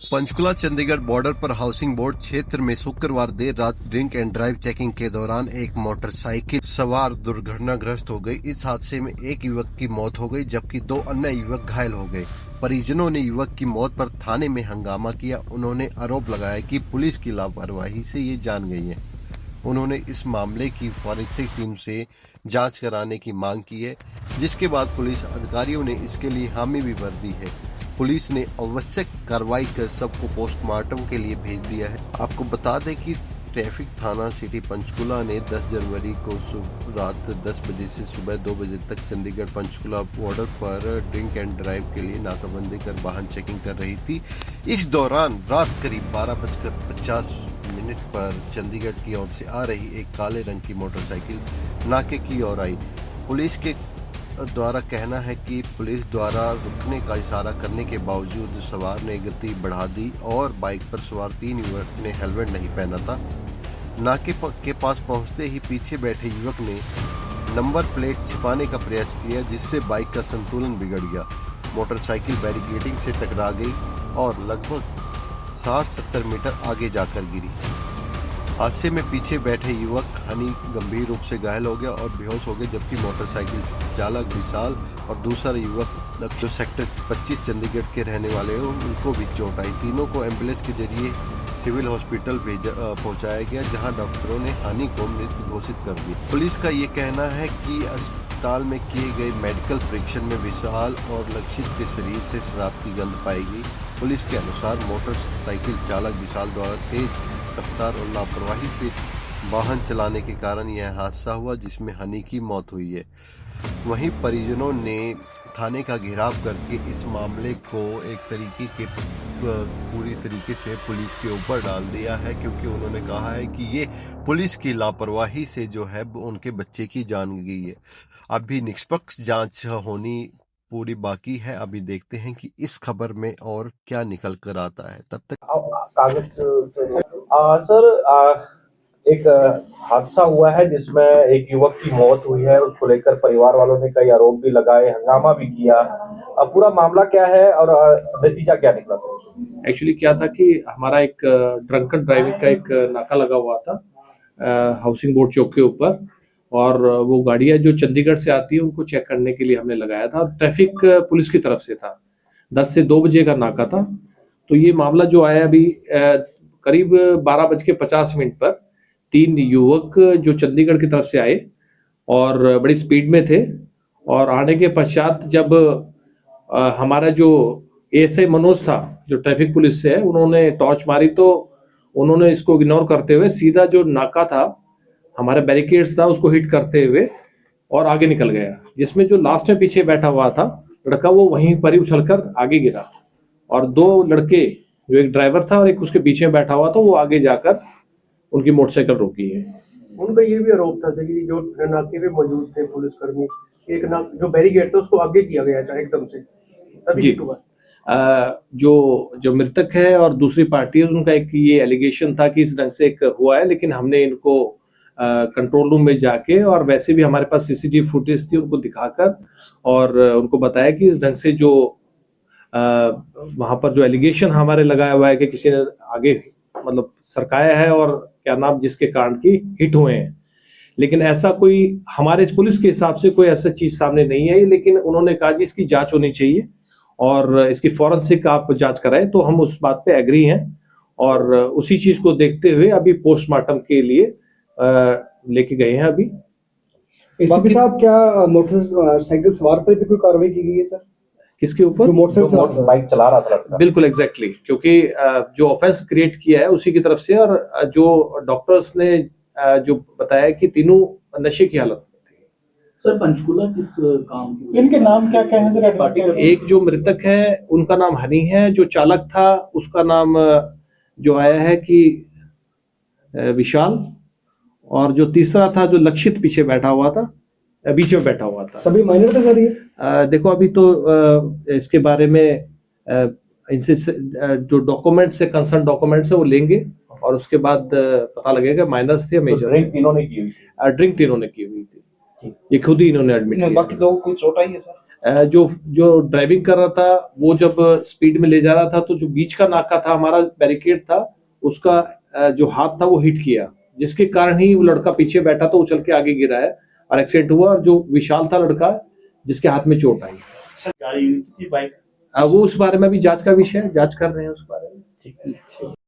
Panchkula Chandigarh border पर housing board क्षेत्र में शुक्रवार देर रात ड्रिंक एंड ड्राइव चेकिंग के दौरान एक मोटरसाइकिल सवार दुर्घटनाग्रस्त हो गई। इस हादसे में एक युवक की मौत हो गई जबकि 2 अन्य युवक घायल हो गए। परिजनों ने युवक की मौत पर थाने में हंगामा किया। उन्होंने आरोप लगाया कि पुलिस की लापरवाही से ये जान गई है। उन्होंने इस मामले की फॉरेंसिक टीम से जांच कराने की मांग की है, जिसके बाद पुलिस अधिकारियों ने इसके लिए हामी भी भर दी है। पुलिस ने आवश्यक कार्रवाई कर सबको पोस्टमार्टम के लिए भेज दिया है। आपको बता दें कि ट्रैफिक थाना सिटी पंचकुला ने 10 जनवरी को रात 10 बजे से सुबह 2 बजे तक चंडीगढ़ पंचकुला बॉर्डर पर ड्रिंक एंड ड्राइव के लिए नाकाबंदी कर वाहन चेकिंग कर रही थी। इस दौरान रात करीब 12:50 पर चंडीगढ़ की ओर से आ रही एक काले रंग की मोटरसाइकिल नाके की ओर आई। पुलिस के द्वारा कहना है कि पुलिस द्वारा रुकने का इशारा करने के बावजूद सवार ने गति बढ़ा दी और बाइक पर सवार 3 युवक ने हेलमेट नहीं पहना था। नाके के पास पहुंचते ही पीछे बैठे युवक ने नंबर प्लेट छिपाने का प्रयास किया, जिससे बाइक का संतुलन बिगड़ गया। मोटरसाइकिल बैरिकेडिंग से टकरा गई और लगभग 60-70 मीटर आगे जाकर गिरी। हादसे में पीछे बैठे युवक हनी गंभीर रूप से घायल हो गया और बेहोश हो गए, जबकि मोटरसाइकिल चालक विशाल और दूसरा युवक जो सेक्टर 25 चंडीगढ़ के रहने वाले हैं उनको भी चोट आई। तीनों को एम्बुलेंस के जरिए सिविल हॉस्पिटल पहुंचाया गया, जहां डॉक्टरों ने हानि को मृत घोषित कर दिया। पुलिस का ये कहना है कि अस्पताल में किए गए मेडिकल परीक्षण में विशाल और लक्षित के शरीर से शराब की गंध पाई गई। पुलिस के अनुसार मोटरसाइकिल चालक विशाल द्वारा तेज रफ्तार और लापरवाही से वाहन चलाने के कारण यह हादसा हुआ, जिसमें हनी की मौत हुई है। वहीं परिजनों ने थाने का घेराव करके इस मामले को एक तरीके के पूरी तरीके से पुलिस के ऊपर डाल दिया है, क्योंकि उन्होंने कहा है कि ये पुलिस की लापरवाही से जो है उनके बच्चे की जान गई है। अभी निष्पक्ष जांच होनी पूरी बाकी है। अभी देखते हैं कि इस खबर में और क्या निकल कर आता है। तब तक सर एक हादसा हुआ है जिसमें एक युवक की मौत हुई है। उसको लेकर परिवार वालों ने कई आरोप भी लगाए, हंगामा भी किया। अब पूरा मामला क्या है और नतीजा क्या निकला? एक्चुअली क्या था कि हमारा एक ड्रंकन ड्राइविंग का एक नाका लगा हुआ था हाउसिंग बोर्ड चौक के ऊपर, और वो गाड़ियां जो चंडीगढ़ से आती है उनको चेक करने के लिए हमने लगाया था। ट्रैफिक पुलिस की तरफ से था। 10 से 2 बजे का नाका था। तो ये मामला जो आया अभी करीब 12:50 पर 3 युवक जो चंडीगढ़ की तरफ से आए और बड़ी स्पीड में थे, और आने के पश्चात जब हमारा जो एएसआई मनोज था जो ट्रैफिक पुलिस से है, उन्होंने टॉर्च मारी तो उन्होंने इसको इग्नोर करते हुए सीधा जो नाका था, हमारे बैरिकेड्स था, उसको हिट करते हुए और आगे निकल गया, जिसमें जो लास्ट में पीछे बैठा हुआ था लड़का वो वहीं पर ही उछलकर आगे गिरा, और 2 लड़के जो एक ड्राइवर था और एक उसके पीछे बैठा हुआ था वो आगे जाकर उनकी मोटरसाइकिल रोकी है। उनका ये भी आरोप था कि जो नाके पे मौजूद थे पुलिसकर्मी, एक जो बैरिकेड था उसको आगे किया गया था एकदम से, तभी हिट हुआ। जो मृतक है और दूसरी पार्टी है, उनका एक ये एलिगेशन था कि इस ढंग से एक हुआ है, लेकिन हमने इनको कंट्रोल रूम में जाके और वैसे भी हमारे पास सीसीटीवी फुटेज थी उनको दिखाकर और उनको बताया कि इस ढंग से जो वहां पर जो एलिगेशन हमारे लगाया हुआ है कि किसी ने आगे मतलब सरकाया है और क्या नाम जिसके कारण की हिट हुए हैं, लेकिन ऐसा कोई हमारे पुलिस के हिसाब से कोई ऐसा चीज सामने नहीं आई। लेकिन उन्होंने कहा कि इसकी जांच होनी चाहिए और इसकी फॉरेंसिक आप जांच कराएं, तो हम उस बात पे एग्री हैं और उसी चीज को देखते हुए अभी पोस्टमार्टम के लिए लेके गए हैं। अभी एसपी साहब, क्या मोटरसाइकिल सवार पर भी कोई कार्रवाई की गई है सर? किसके ऊपर? मोटरसाइकिल बाइक चला रहा था। बिल्कुल एग्जैक्टली, क्योंकि जो ऑफेंस क्रिएट किया है उसी की तरफ से, और जो डॉक्टर्स ने जो बताया कि तीनों नशे की हालत में थे। सर पंचकुला किस काम की? इनके नाम क्या क्या है? एक जो मृतक है उनका नाम हनी है, जो चालक था उसका नाम जो आया है कि विशाल, और जो तीसरा था जो लक्षित पीछे बैठा हुआ था, बीच में बैठा हुआ था। सभी माइनर थे सर ये? देखो अभी तो इसके बारे में इनसे जो डॉक्यूमेंट्स है, कंसर्न डॉक्यूमेंट्स है वो लेंगे और उसके बाद पता लगेगा माइनर्स थे या मेजर। ड्रिंक तीनों ने की हुई थी। ड्रिंक तीनों ने की हुई थी, ये खुद ही इन्होंने एडमिट किया। बाकी लोगों को चोट आई है सर? जो जो ड्राइविंग कर रहा था वो जब स्पीड में ले जा रहा था तो जो बीच का नाका था हमारा बैरिकेड था उसका जो हाथ था वो हिट किया, जिसके कारण ही वो लड़का पीछे बैठा तो उछल के आगे गिरा है और एक्सीडेंट हुआ। और जो विशाल था लड़का जिसके हाथ में चोट आई। गाड़ी थी बाइक? वो उस बारे में भी जांच का विषय है, जांच कर रहे हैं उस बारे में। ठीक है।